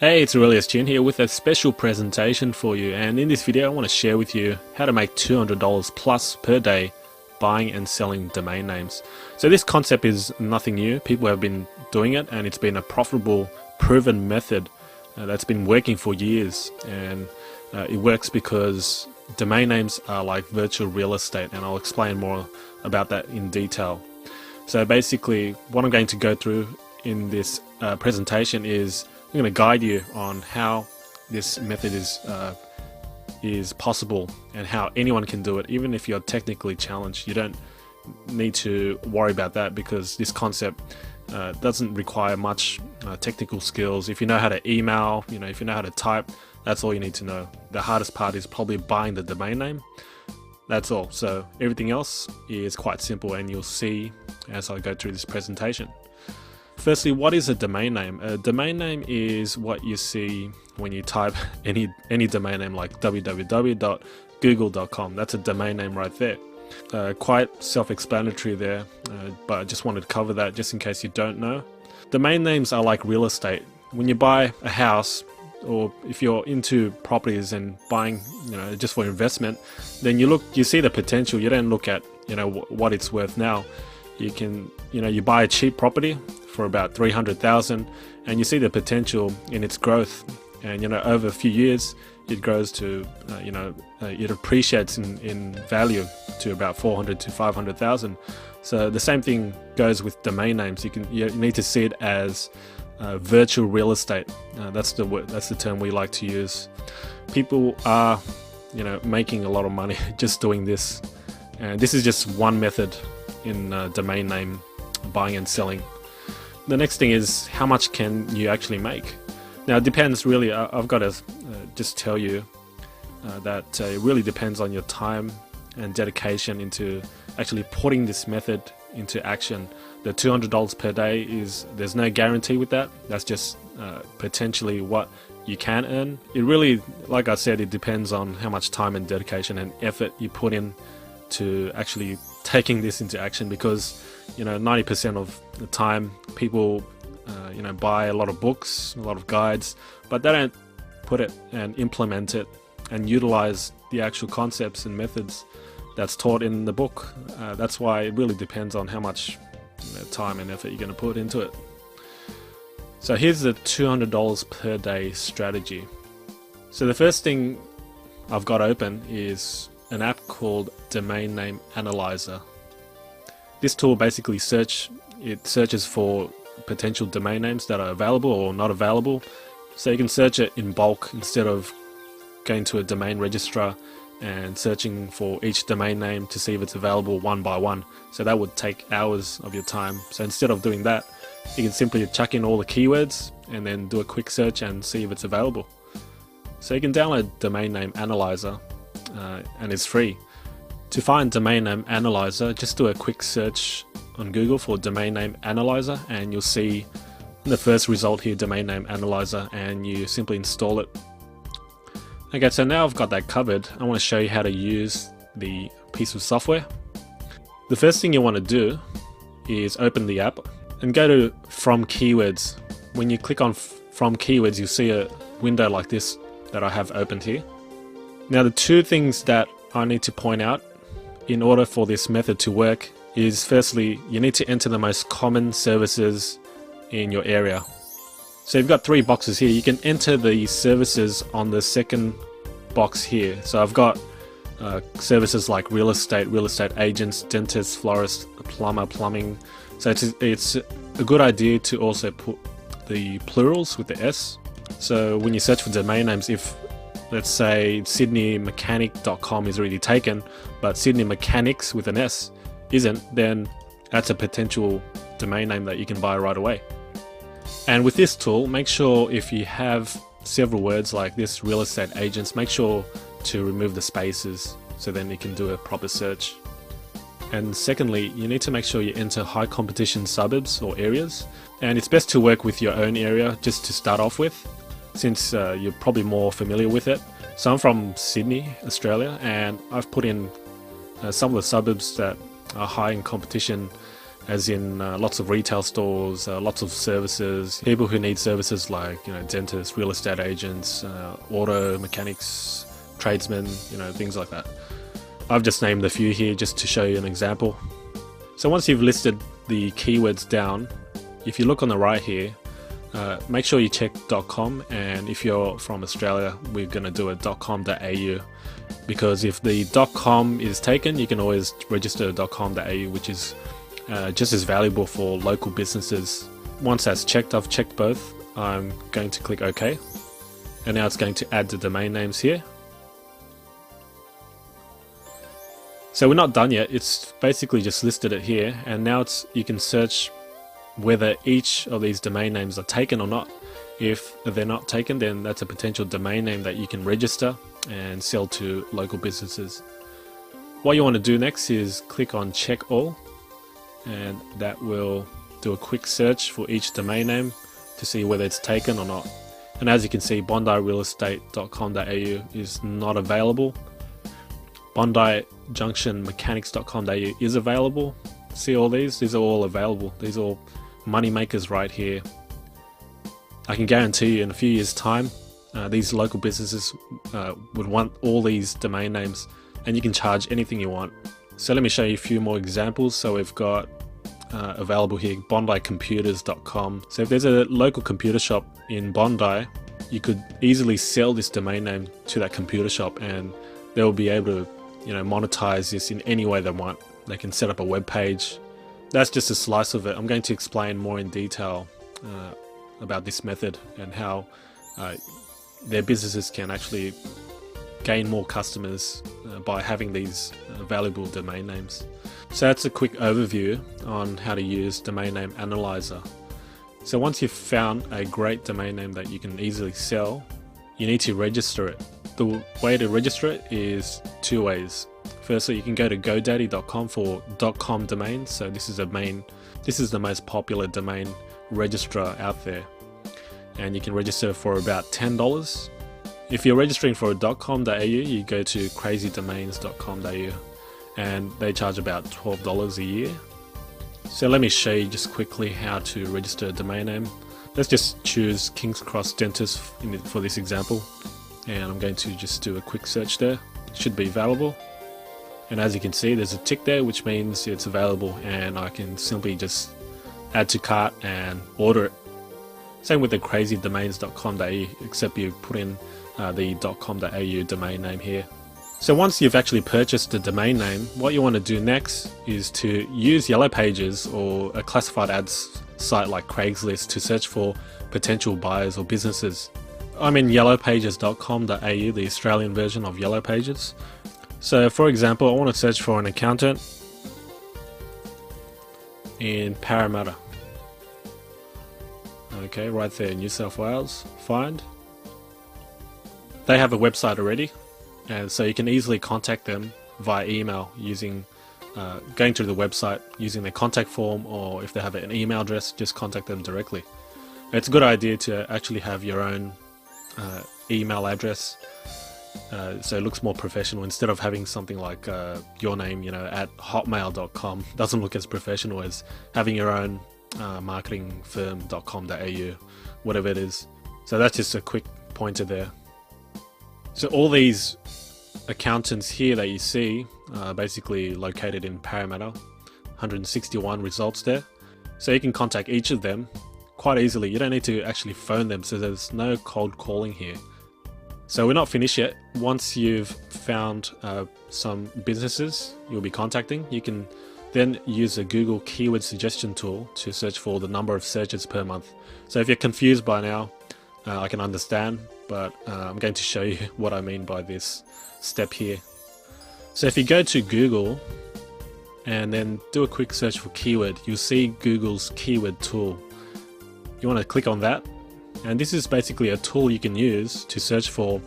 Hey, it's Aurelius Chin here with a special presentation for you, and in this video I want to share with you how to make $200 plus per day buying and selling domain names. So this concept is nothing new. People have been doing it and it's been a profitable, proven method that's been working for years, and it works because domain names are like virtual real estate, and I'll explain more about that in detail. So basically what I'm going to go through in this presentation is I'm going to guide you on how this method is possible and how anyone can do it. Even if you're technically challenged, you don't need to worry about that because this concept doesn't require much technical skills. If you know how to email, if you know how to type, that's all you need to know. The hardest part is probably buying the domain name. That's all. So everything else is quite simple, and you'll see as I go through this presentation. Firstly, what is a domain name? A domain name is what you see when you type any domain name like www.google.com. That's a domain name right there. Quite self-explanatory there, but I just wanted to cover that just in case you don't know. Domain names are like real estate. When you buy a house, or if you're into properties and buying, just for investment, then you see the potential. You don't look at, what it's worth now. You buy a cheap property for about 300,000 and you see the potential in its growth, and over a few years it grows to it appreciates in value to about 400 to 500,000. So the same thing goes with domain names. You need to see it as virtual real estate. That's the term we like to use. People are making a lot of money just doing this, and this is just one method in domain name buying and selling. The next thing is, how much can you actually make? Now it depends really. I've got to just tell you that it really depends on your time and dedication into actually putting this method into action. The $200 per day there's no guarantee with that. That's just potentially what you can earn. It really, like I said, it depends on how much time and dedication and effort you put in to actually taking this into action, because 90% of the time people buy a lot of books, a lot of guides, but they don't put it and implement it and utilize the actual concepts and methods that's taught in the book. That's why it really depends on how much time and effort you're going to put into it. So here's the $200 per day strategy. So the first thing I've got open is an app called Domain Name Analyzer. This tool basically searches for potential domain names that are available or not available. So you can search it in bulk instead of going to a domain registrar and searching for each domain name to see if it's available one by one. So that would take hours of your time. So instead of doing that, you can simply chuck in all the keywords and then do a quick search and see if it's available. So you can download Domain Name Analyzer, and it's free. To find Domain Name Analyzer, just do a quick search on Google for Domain Name Analyzer, and you'll see the first result here, Domain Name Analyzer, and you simply install it. Okay, so now I've got that covered. I want to show you how to use the piece of software. The first thing you want to do is open the app and go to From Keywords. When you click on From Keywords, you'll see a window like this that I have opened here. Now the two things that I need to point out in order for this method to work is, firstly, you need to enter the most common services in your area. So you've got three boxes here. You can enter the services on the second box here. So I've got services like real estate agents, dentists, florists, plumber, plumbing. So it's a good idea to also put the plurals with the S. So when you search for domain names, if let's say sydneymechanic.com is already taken, but Sydney Mechanics with an S isn't, then that's a potential domain name that you can buy right away. And with this tool, make sure if you have several words like this, real estate agents, make sure to remove the spaces so then you can do a proper search. And secondly, you need to make sure you enter high competition suburbs or areas. And it's best to work with your own area just to start off with, since you're probably more familiar with it. So I'm from Sydney, Australia, and I've put in some of the suburbs that are high in competition as in lots of retail stores, lots of services, people who need services like dentists, real estate agents, auto mechanics, tradesmen, things like that. I've just named a few here just to show you an example. So once you've listed the keywords down, if you look on the right here, make sure you check .com, and if you're from Australia, we're going to do a .com.au, because if the .com is taken, you can always register .com.au, which is just as valuable for local businesses. Once that's checked, I've checked both. I'm going to click OK, and now it's going to add the domain names here. So we're not done yet. It's basically just listed it here, and now you can search whether each of these domain names are taken or not. If they're not taken, then that's a potential domain name that you can register and sell to local businesses. What you want to do next is click on check all, and that will do a quick search for each domain name to see whether it's taken or not. And as you can see, bondirealestate.com.au is not available. bondijunctionmechanics.com.au is available. See all these are all available. These are all money makers right here. I can guarantee you in a few years time, these local businesses would want all these domain names, and you can charge anything you want. So let me show you a few more examples. So we've got available here bondicomputers.com. So if there's a local computer shop in Bondi, you could easily sell this domain name to that computer shop, and they'll be able to monetize this in any way they want. They can set up a web page. That's just a slice of it. I'm going to explain more in detail about this method and how their businesses can actually gain more customers by having these valuable domain names. So that's a quick overview on how to use Domain Name Analyzer. So once you've found a great domain name that you can easily sell, you need to register it. The way to register it is two ways. Firstly, you can go to godaddy.com for .com domains. So this is the most popular domain registrar out there, and you can register for about $10. If you're registering for a .com.au, you go to crazydomains.com.au, and they charge about $12 a year. So let me show you just quickly how to register a domain name. Let's just choose King's Cross Dentist for this example, and I'm going to just do a quick search there. It should be available, and as you can see, there's a tick there, which means it's available, and I can simply just add to cart and order it. Same with the crazydomains.com.au, except you put in the .com.au domain name here. So once you've actually purchased the domain name, what you want to do next is to use Yellow Pages or a classified ads site like Craigslist to search for potential buyers or businesses. I'm in yellowpages.com.au, the Australian version of Yellow Pages. So for example, I want to search for an accountant in Parramatta. Okay, right there in New South Wales. Find. They have a website already, and so you can easily contact them via email using going to the website using their contact form, or if they have an email address, just contact them directly. It's a good idea to actually have your own email address, so it looks more professional instead of having something like your name, at hotmail.com. Doesn't look as professional as having your own marketing firm.com.au, whatever it is. So that's just a quick pointer there. So all these accountants here that you see are basically located in Parramatta, 161 results there. So you can contact each of them quite easily. You don't need to actually phone them, so there's no cold calling here. So we're not finished yet. Once you've found some businesses you'll be contacting, you can then use a Google keyword suggestion tool to search for the number of searches per month. So if you're confused by now, I can understand, but I'm going to show you what I mean by this step here. So if you go to Google and then do a quick search for keyword, you'll see Google's keyword tool. You want to click on that, and this is basically a tool you can use to search for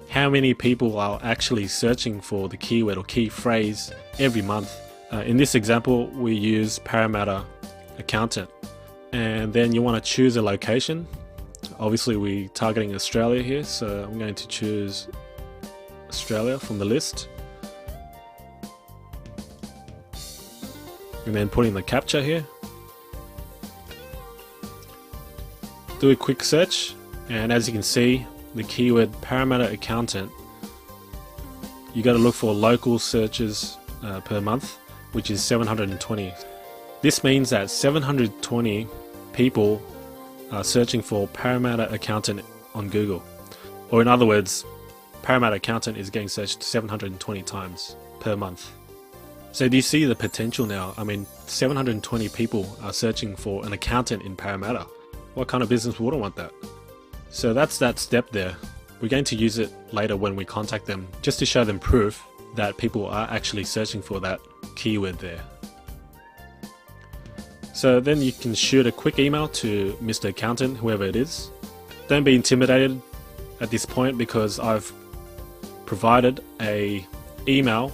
how many people are actually searching for the keyword or key phrase every month. In this example, we use Parramatta accountant, and then you want to choose a location. Obviously we're targeting Australia here, so I'm going to choose Australia from the list. and then put in the captcha here. Do a quick search, and as you can see, the keyword Parramatta accountant, you got to look for local searches per month, which is 720. This means that 720 people are searching for Parramatta accountant on Google. Or in other words, Parramatta accountant is getting searched 720 times per month. So do you see the potential now? I mean, 720 people are searching for an accountant in Parramatta. What kind of business wouldn't want that? So that's that step there. We're going to use it later when we contact them, just to show them proof that people are actually searching for that keyword there. So then you can shoot a quick email to Mr. Accountant, whoever it is. Don't be intimidated at this point, because I've provided a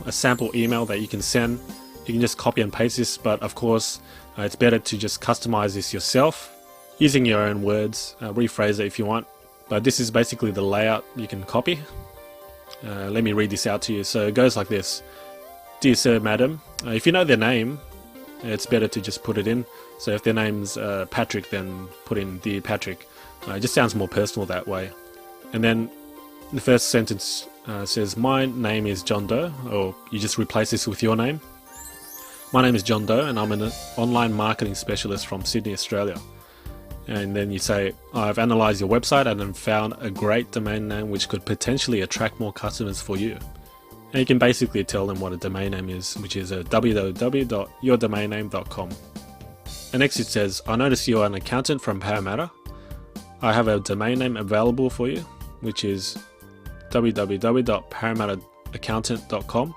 sample email that you can send. You can just copy and paste this, but of course it's better to just customize this yourself using your own words, rephrase it if you want. But this is basically the layout you can copy. Let me read this out to you. So it goes like this. Dear Sir, Madam, if you know their name, it's better to just put it in. So if their name's Patrick, then put in Dear Patrick. It just sounds more personal that way. And then the first sentence says, my name is John Doe, or you just replace this with your name. My name is John Doe, and I'm an online marketing specialist from Sydney, Australia. And then you say, I've analysed your website and have found a great domain name which could potentially attract more customers for you. And you can basically tell them what a domain name is, which is www.yourdomainname.com. And next it says, I notice you're an accountant from Parramatta. I have a domain name available for you, which is www.parramattaaccountant.com.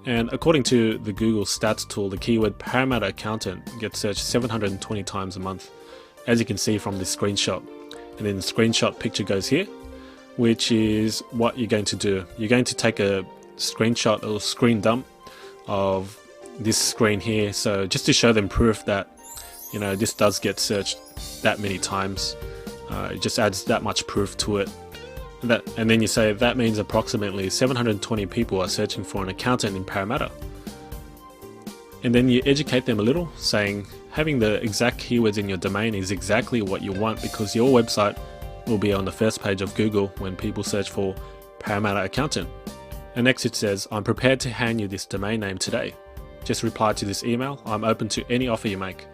And according to the Google Stats tool, the keyword Parramatta accountant gets searched 720 times a month, as you can see from this screenshot. And then the screenshot picture goes here, which is what you're going to do. You're going to take a screenshot or screen dump of this screen here, so just to show them proof that, you know, this does get searched that many times. It just adds that much proof to it. And then you say that means approximately 720 people are searching for an accountant in Parramatta. And then you educate them a little, saying having the exact keywords in your domain is exactly what you want, because your website will be on the first page of Google when people search for Parramatta accountant. And next it says, I'm prepared to hand you this domain name today. Just reply to this email. I'm open to any offer you make.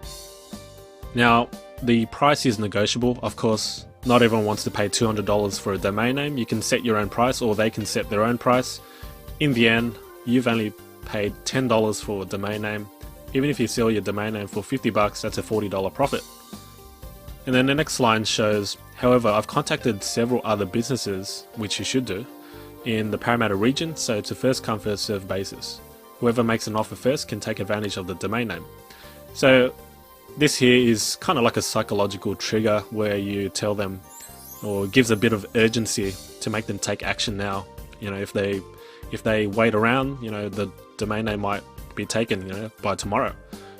Now, the price is negotiable. Of course, not everyone wants to pay $200 for a domain name. You can set your own price, or they can set their own price. In the end, you've only paid $10 for a domain name. Even if you sell your domain name for $50, that's a $40 profit. And then the next line shows, however, I've contacted several other businesses, which you should do, in the Parramatta region, so it's a first come first served basis. Whoever makes an offer first can take advantage of the domain name. So this here is kind of like a psychological trigger where you tell them, or gives a bit of urgency to make them take action now. You know, if they wait around, you know, the domain name might be taken, you know, by tomorrow.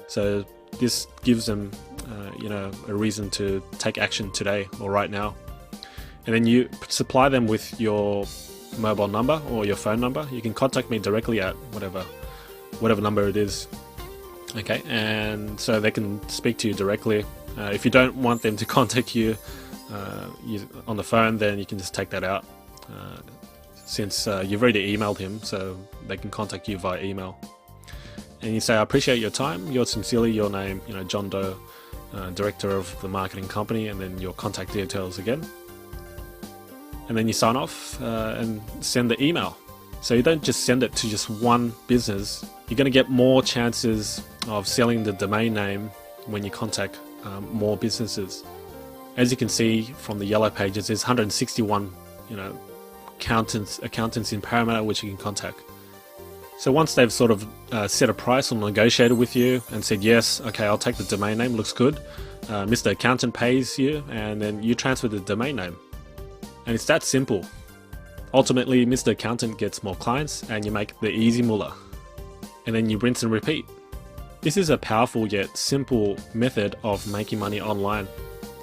So this gives them, you know, a reason to take action today or right now. And then you supply them with your mobile number or your phone number. You can contact me directly at whatever number it is. Okay, and so they can speak to you directly. If you don't want them to contact you on the phone, then you can just take that out, since you've already emailed him, so they can contact you via email. And you say, I appreciate your time. Yours sincerely, your name, you know, John Doe, director of the marketing company, and then your contact details again. And then you sign off and send the email. So you don't just send it to just one business. You're going to get more chances of selling the domain name when you contact more businesses. As you can see from the yellow pages, there's 161, you know, accountants in Parramatta which you can contact. So once they've sort of set a price or negotiated with you and said, yes, okay, I'll take the domain name, looks good, Mr. Accountant pays you, and then you transfer the domain name. And it's that simple. Ultimately, Mr. Accountant gets more clients and you make the easy moolah. And then you rinse and repeat. This is a powerful yet simple method of making money online.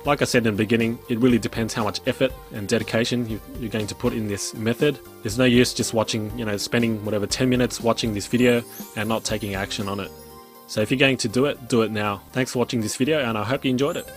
Like I said in the beginning, it really depends how much effort and dedication you're going to put in this method. There's no use just watching, you know, spending whatever 10 minutes watching this video and not taking action on it. So if you're going to do it now. Thanks for watching this video and I hope you enjoyed it.